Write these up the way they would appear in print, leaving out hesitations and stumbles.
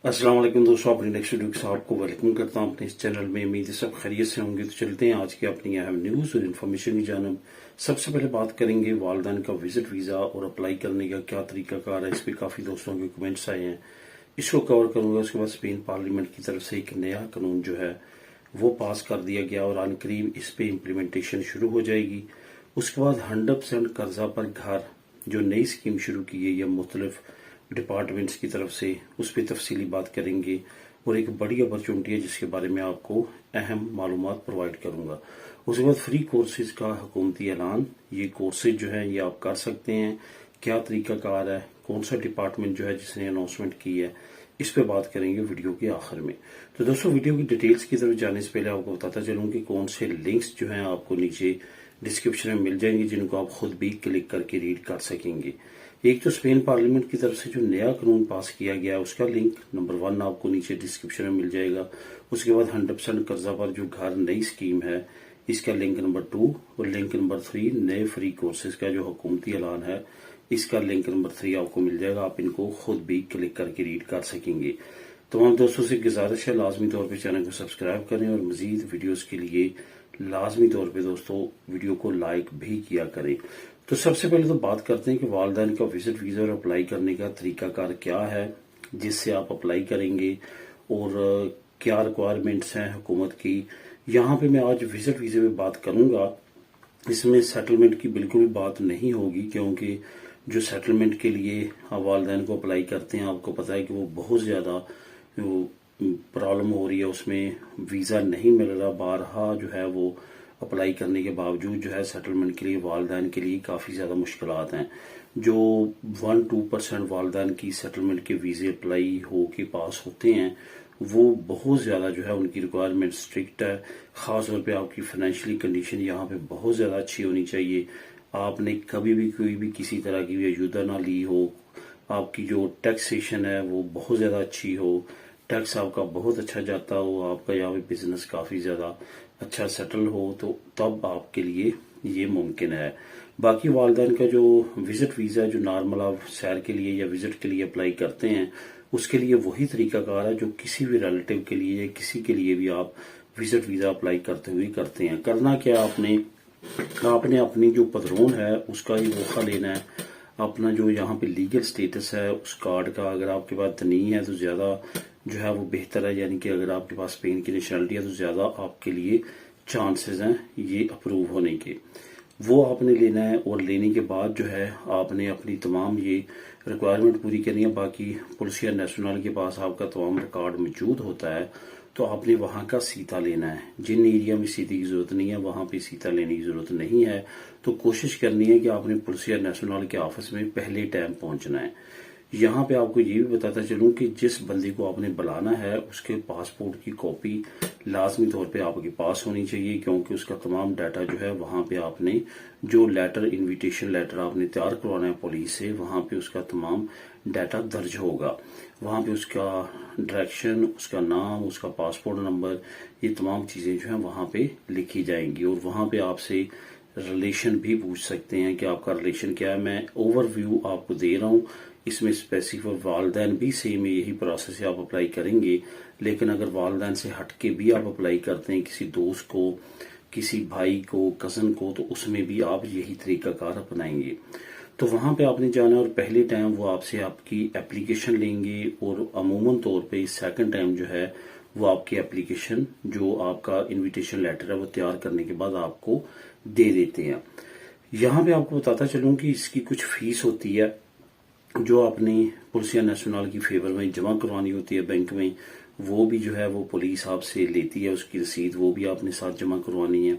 अस्सलाम वालेकुम दोस्तों, अपनी नेक्स्ट वीडियो के साथ आपको वेलकम करता हूं अपने इस चैनल में। उम्मीद है सब खैरियत से होंगे। तो चलते हैं आज की अपनी अहम न्यूज और इन्फॉर्मेशन की जानब। सबसे पहले बात करेंगे वालदैन का विजिट वीजा और अप्लाई करने का क्या तरीकाकार है। इस पर काफी दोस्तों के कमेंट्स आए हैं, इसको कवर करूंगा। उसके बाद स्पेन पार्लियामेंट की तरफ से एक नया कानून जो है वो पास कर दिया गया और आन करीब इस पे इम्प्लीमेंटेशन शुरू हो जाएगी। उसके बाद 100% कर्जा पर घर जो नई स्कीम शुरू की है या मुख्तलिफ डिपार्टमेंट्स की तरफ से, उस पर तफसीली बात करेंगे और एक बड़ी अपॉर्चुनिटी है जिसके बारे में आपको अहम मालूमात प्रोवाइड करूंगा। उसके बाद फ्री कोर्सेज का हुकूमती ऐलान। ये कोर्सेज जो है ये आप कर सकते हैं, क्या तरीकाकार है, कौन सा डिपार्टमेंट जो है जिसने अनाउंसमेंट की है, इस पे बात करेंगे वीडियो के आखिर में। तो दोस्तों, वीडियो की डिटेल्स की तरफ जाने से पहले आपको बताता चलूं कि कौन से लिंक्स जो हैं आपको नीचे डिस्क्रिप्शन में मिल जाएंगे जिनको आप खुद भी क्लिक करके रीड कर सकेंगे। एक तो स्पेन पार्लियामेंट की तरफ से जो नया कानून पास किया गया है उसका लिंक नंबर 1 आपको नीचे डिस्क्रिप्शन में मिल जाएगा। उसके बाद 100% कर्जा पर जो घर नई स्कीम है इसका लिंक नंबर 2 और लिंक नंबर 3 नए फ्री कोर्सेज का जो हुकूमती ऐलान है इसका लिंक नंबर 3 आपको मिल जाएगा। आप इनको खुद भी क्लिक करके रीड कर सकेंगे। तमाम दोस्तों से गुजारिश है लाजमी तौर पे चैनल को सब्सक्राइब करें और मजीद वीडियोस के लिए लाजमी तौर पे दोस्तों वीडियो को लाइक भी किया करें। तो सबसे पहले तो बात करते हैं कि वालदैन का विजिट वीजा और अप्लाई करने का तरीकाकार क्या है जिससे आप अप्लाई करेंगे और क्या रिक्वायरमेंट्स हैं हुकूमत की। यहाँ पे मैं आज विजिट वीजे पे बात करूंगा। इसमें सेटलमेंट की बिल्कुल भी बात नहीं होगी क्योंकि जो सेटलमेंट के लिए आप वालदैन को अप्लाई करते हैं आपको पता है कि वो बहुत ज्यादा प्रॉब्लम हो रही है, उसमें वीजा नहीं मिल रहा। बारहा जो है वो अप्लाई करने के बावजूद जो है सेटलमेंट के लिए वालदैन के लिए काफी ज्यादा मुश्किलात हैं। जो 1-2% वालदैन की सेटलमेंट के वीजे अप्लाई हो के पास होते हैं वो बहुत ज्यादा जो है उनकी रिक्वायरमेंट स्ट्रिक्ट है। खास तौर पे आपकी फाइनेंशियली कंडीशन यहाँ पे बहुत ज्यादा अच्छी होनी चाहिए। आपने कभी भी कोई भी किसी तरह की अयुदा ना ली हो, आपकी जो टैक्सेशन है वो बहुत ज्यादा अच्छी हो, टैक्स आपका बहुत अच्छा जाता हो, आपका यहाँ पे बिजनेस काफी ज्यादा अच्छा सेटल हो, तो तब आपके लिए ये मुमकिन है। बाकी वालदैन का जो विजिट वीजा जो नॉर्मल आप सैर के लिए या विजिट के लिए अप्लाई करते हैं उसके लिए वही तरीकाकार है जो किसी भी रिलेटिव के लिए या किसी के लिए भी आप विजिट वीजा अप्लाई करते हुए करते हैं। करना क्या, आपने अपनी जो पदरोन है उसका ही वोखा लेना है। अपना जो यहाँ पे लीगल स्टेटस है उस कार्ड का अगर आपके पास नहीं है तो ज्यादा जो है वो बेहतर है, यानी कि अगर आपके पास स्पेन की नेशनलिटी है तो ज्यादा आपके लिए चांसेस हैं ये अप्रूव होने के। वो आपने लेना है और लेने के बाद जो है आपने अपनी तमाम ये रिक्वायरमेंट पूरी करनी है। बाकी पुलिस या नेशनल के पास आपका तमाम रिकॉर्ड मौजूद होता है तो आपने वहां का सीता लेना है। जिन एरिया में सीते की जरूरत नहीं है वहां पे सीता लेने की जरूरत नहीं है, तो कोशिश करनी है कि आपने पुलिस या नेशनल के ऑफिस में पहले टाइम पहुंचना है। यहाँ पे आपको ये भी बताता चलूं कि जिस बंदे को आपने बुलाना है उसके पासपोर्ट की कॉपी लाजमी तौर पे आपके पास होनी चाहिए क्योंकि उसका तमाम डाटा जो है वहां पे आपने जो लेटर इनविटेशन लेटर आपने तैयार करवाना है पुलिस से, वहां पे उसका तमाम डाटा दर्ज होगा। वहां पे उसका डायरेक्शन, उसका नाम, उसका पासपोर्ट नंबर, ये तमाम चीजें जो है वहां पे लिखी जाएंगी और वहां पे आपसे रिलेशन भी पूछ सकते हैं कि आपका रिलेशन क्या है। मैं ओवरव्यू आपको दे रहा हूँ, इसमें स्पेसिफिक वालदैन भी सेम यही प्रोसेस है, आप अप्लाई करेंगे। लेकिन अगर वालदैन से हटके भी आप अप्लाई करते हैं किसी दोस्त को, किसी भाई को, कजन को, तो उसमें भी आप यही तरीकाकार अपनाएंगे। तो वहां पे आपने जाना और पहले टाइम वो आपसे आपकी एप्लीकेशन लेंगे और अमूमन तौर पे सेकंड टाइम जो है वो आपकी एप्लीकेशन जो आपका इनविटेशन लेटर है वो तैयार करने के बाद आपको दे देते हैं। यहाँ पे आपको बताता चलूं कि इसकी कुछ फीस होती है जो आपने पुलिस या नेशनल की फेवर में जमा करवानी होती है बैंक में, वो भी जो है वो पुलिस आपसे लेती है, उसकी रसीद वो भी आपने साथ जमा करवानी है।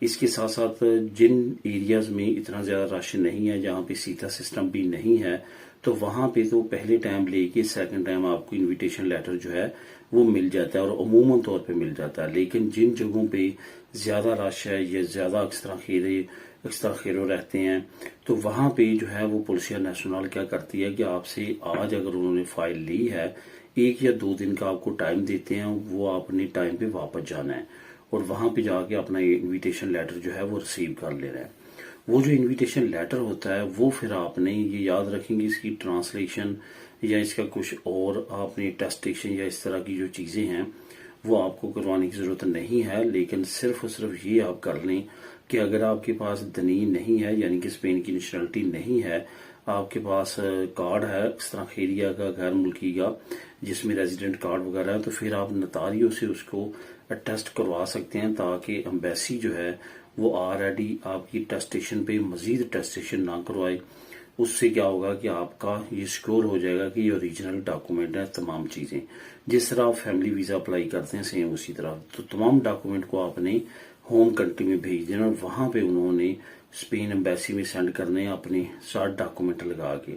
इसके साथ साथ जिन एरियाज में इतना ज्यादा रश नहीं है, जहाँ पे सीधा सिस्टम भी नहीं है, तो वहां पे तो पहले टाइम लेके सेकंड टाइम आपको इनविटेशन लेटर जो है वो मिल जाता है और अमूमन तौर पे मिल जाता है। लेकिन जिन जगहों पे ज्यादा रश है या ज्यादा एक्स्ट्रा खेरो रहते हैं तो वहां पे जो है वो पुलिस या नेशनल क्या करती है कि आपसे आज अगर उन्होंने फाइल ली है 1 या 2 दिन का आपको टाइम देते हैं, वो आपने टाइम पे वापस जाना है और वहां पे जाके अपना इनविटेशन लेटर जो है वो रिसीव कर लेना है। वो जो इनविटेशन लेटर होता है वो फिर आपने ये याद रखेंगे इसकी ट्रांसलेशन یا اس کا کچھ اور آپ نے ٹیسٹیشن یا اس طرح کی جو چیزیں ہیں وہ آپ کو کروانے کی ضرورت نہیں ہے، لیکن صرف اور صرف یہ آپ کر لیں کہ اگر آپ کے پاس دنی نہیں ہے، یعنی کہ اسپین کی نیشنلٹی نہیں ہے، آپ کے پاس کارڈ ہے اس طرح خیریہ کا، غیر ملکی کا، جس میں ریزیڈنٹ کارڈ وغیرہ ہے، تو پھر آپ نتاریوں سے اس کو ٹیسٹ کروا سکتے ہیں، تاکہ امبیسی جو ہے وہ آلریڈی آپ کی ٹیسٹیشن پہ مزید ٹیسٹیشن نہ کروائے۔ اس سے کیا ہوگا کہ آپ کا یہ سکور ہو جائے گا کہ یہ اوریجنل ڈاکومنٹ ہے تمام چیزیں، جس طرح آپ فیملی ویزا اپلائی کرتے ہیں سیم اسی طرح، تو تمام ڈاکومنٹ کو آپ نے ہوم کنٹری میں بھیج دینا، اور وہاں پہ انہوں نے اسپین امبیسی میں سینڈ کرنے ہیں اپنے 60 ڈاکومنٹ لگا کے۔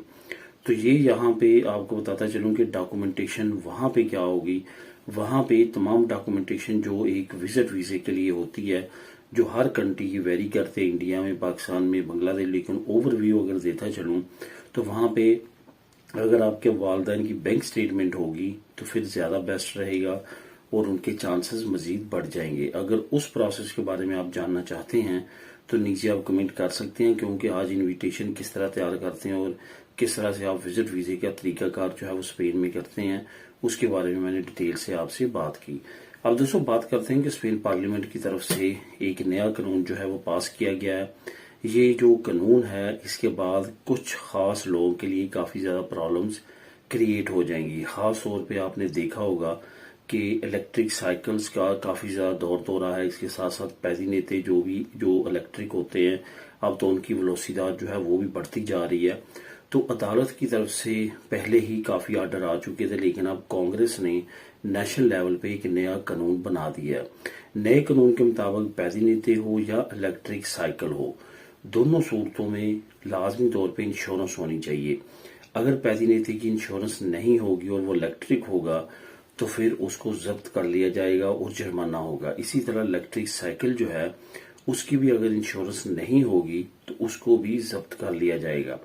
تو یہ یہاں پہ آپ کو بتاتا چلوں کہ ڈاکومنٹیشن وہاں پہ کیا ہوگی، وہاں پہ تمام ڈاکومنٹیشن جو ایک وزٹ ویزے کے لیے ہوتی ہے، جو ہر کنٹری کی ویری کرتے ہیں، انڈیا میں، پاکستان میں، بنگلہ دیش، لیکن اوور ویو اگر دیتا چلوں تو وہاں پہ اگر آپ کے والدین کی بینک سٹیٹمنٹ ہوگی تو پھر زیادہ بیسٹ رہے گا اور ان کے چانسز مزید بڑھ جائیں گے۔ اگر اس پروسیس کے بارے میں آپ جاننا چاہتے ہیں تو نیچے آپ کمنٹ کر سکتے ہیں، کیونکہ آج انویٹیشن کس طرح تیار کرتے ہیں اور کس طرح سے آپ وزٹ ویزے کا طریقہ کار جو ہے وہ اسپین میں کرتے ہیں، اس کے بارے میں نے ڈیٹیل سے آپ سے بات کی۔ اب دوستوں بات کرتے ہیں کہ اسپین پارلیمنٹ کی طرف سے ایک نیا قانون جو ہے وہ پاس کیا گیا ہے۔ یہ جو قانون ہے اس کے بعد کچھ خاص لوگوں کے لیے کافی زیادہ پرابلمز کریٹ ہو جائیں گی۔ خاص طور پہ آپ نے دیکھا ہوگا کہ الیکٹرک سائیکلز کا کافی زیادہ دور رہا ہے، اس کے ساتھ ساتھ پیدینیتے جو الیکٹرک ہوتے ہیں اب تو ان کی ویلوسیداد جو ہے وہ بھی بڑھتی جا رہی ہے۔ تو عدالت کی طرف سے پہلے ہی کافی آرڈر آ چکے تھے، لیکن اب کانگریس نے نیشنل لیول پہ ایک نیا قانون بنا دیا ہے۔ نئے قانون کے مطابق پیدینیتے ہو یا الیکٹرک سائیکل ہو، دونوں صورتوں میں لازمی طور پہ انشورنس ہونی چاہیے۔ اگر پیدینیتے کی انشورنس نہیں ہوگی اور وہ الیکٹرک ہوگا تو پھر اس کو ضبط کر لیا جائے گا اور جرمانہ ہوگا۔ اسی طرح الیکٹرک سائیکل جو ہے اس کی بھی اگر انشورنس نہیں ہوگی تو اس کو بھی ضبط کر لیا جائے گا۔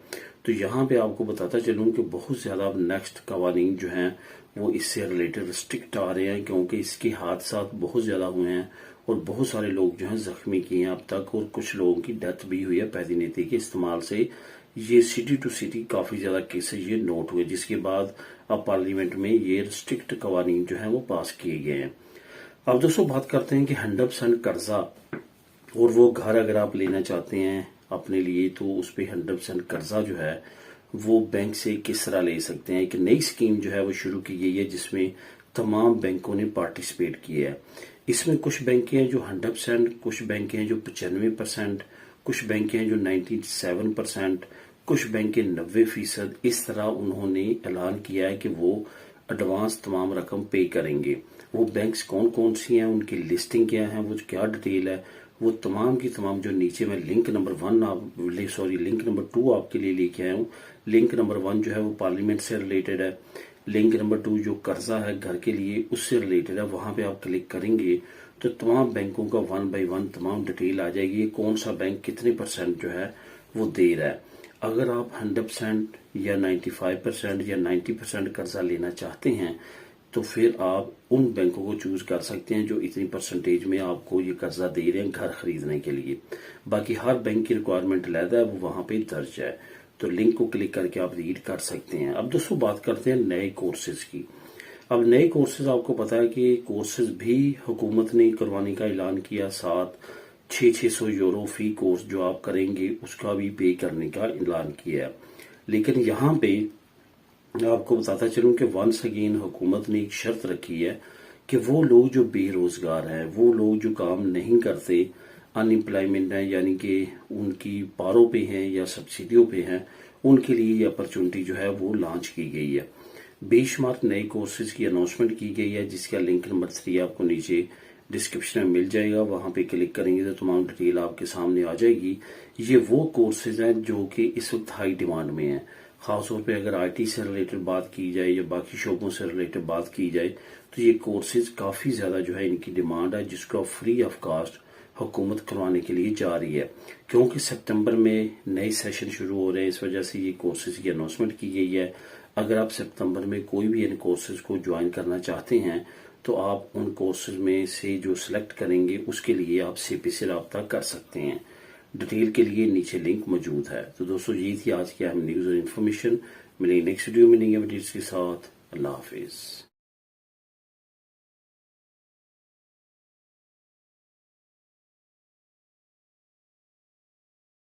تو یہاں پہ آپ کو بتاتا چلوں کہ بہت زیادہ اب نیکسٹ قوانین جو ہیں وہ اس سے ریلیٹڈ ریسٹرکٹ آ رہے ہیں، کیونکہ اس کے حادثات بہت زیادہ ہوئے ہیں اور بہت سارے لوگ جو ہیں زخمی کیے ہیں اب تک، اور کچھ لوگوں کی ڈیتھ بھی ہوئی ہے پیدینیتے کے استعمال سے۔ یہ سٹی ٹو سٹی کافی زیادہ کیسز یہ نوٹ ہوئے، جس کے بعد اب پارلیمنٹ میں یہ ریسٹرکٹ قوانین جو ہیں وہ پاس کیے گئے ہیں۔ اب دوستوں بات کرتے ہیں کہ 100% قرضہ اور وہ گھر اگر آپ لینا چاہتے ہیں اپنے لیے تو اس پہ 100% قرضہ جو ہے وہ بینک سے کس طرح لے سکتے ہیں۔ ایک نئی سکیم جو ہے وہ شروع کی گئی ہے جس میں تمام بینکوں نے پارٹیسپیٹ کیا ہے۔ اس میں کچھ بینکیں ہیں جو 100%، کچھ بینکیں ہیں جو 95%، کچھ بینکیں ہیں جو 97%، کچھ بینکیں 90%۔ اس طرح انہوں نے اعلان کیا ہے کہ وہ ایڈوانس تمام رقم پے کریں گے۔ وہ بینکس کون کون سی ہیں، ان کی لسٹنگ کیا ہے، وہ کیا ڈیٹیل ہے، وہ تمام کی تمام جو نیچے میں لنک نمبر 2 آپ کے لیے لے کے آیا ہوں۔ لنک نمبر 1 جو ہے وہ پارلیمنٹ سے ریلیٹڈ ہے، لنک نمبر 2 جو قرضہ ہے گھر کے لیے اس سے ریلیٹڈ ہے۔ وہاں پہ آپ کلک کریں گے تو تمام بینکوں کا 1 بائی 1 تمام ڈیٹیل آ جائے گی، کون سا بینک کتنے % جو ہے وہ دے رہا ہے۔ اگر آپ 100% یا 95% یا 90% قرضہ لینا چاہتے ہیں تو پھر آپ ان بینکوں کو چوز کر سکتے ہیں جو اتنی پرسنٹیج میں آپ کو یہ قرضہ دے رہے ہیں گھر خریدنے کے لیے۔ باقی ہر بینک کی ریکوائرمنٹ علیحدہ ہے، وہ وہاں پہ درج ہے، تو لنک کو کلک کر کے آپ ریڈ کر سکتے ہیں۔ اب دوستوں بات کرتے ہیں نئے کورسز کی۔ اب نئے کورسز آپ کو پتا ہے کہ کورسز بھی حکومت نے کروانے کا اعلان کیا، ساتھ 600 یورو فی کورس جو آپ کریں گے اس کا بھی پے کرنے کا اعلان کیا ہے۔ لیکن یہاں پہ آپ کو بتاتا چلوں کہ ونس اگین حکومت نے ایک شرط رکھی ہے کہ وہ لوگ جو بے روزگار ہیں، وہ لوگ جو کام نہیں کرتے، ان امپلائمنٹ ہیں، یعنی کہ ان کی پاروں پہ ہیں یا سبسڈیوں پہ ہیں، ان کے لیے یہ اپرچونٹی جو ہے وہ لانچ کی گئی ہے۔ بے شمار نئے کورسز کی اناؤنسمنٹ کی گئی ہے، جس کا لنک نمبر 3 آپ کو نیچے ڈسکرپشن میں مل جائے گا۔ وہاں پہ کلک کریں گے تو تمام ڈیٹیل آپ کے سامنے آ جائے گی۔ یہ وہ کورسز ہیں جو کہ اس وقت ہائی ڈیمانڈ میں ہیں، خاص طور پہ اگر IT سے ریلیٹڈ بات کی جائے یا باقی شعبوں سے ریلیٹڈ بات کی جائے تو یہ کورسز کافی زیادہ جو ہے ان کی ڈیمانڈ ہے، جس کو فری آف کاسٹ حکومت کروانے کے لیے جا رہی ہے، کیونکہ سپتمبر میں نئے سیشن شروع ہو رہے ہیں، اس وجہ سے یہ کورسز کی اناؤنسمنٹ کی گئی ہے۔ اگر آپ سپتمبر میں کوئی بھی ان کورسز کو جوائن کرنا چاہتے ہیں تو آپ ان کورسز میں سے جو سلیکٹ کریں گے اس کے لیے آپ CP سے رابطہ کر سکتے ہیں۔ ڈیٹیل کے لیے نیچے لنک موجود ہے. تو دوستو یہ تھی آج کی اہم نیوز اور انفارمیشن. ملیں گے نیکسٹ ویڈیو میں نئی اپڈیٹس کے ساتھ. اللہ حافظ.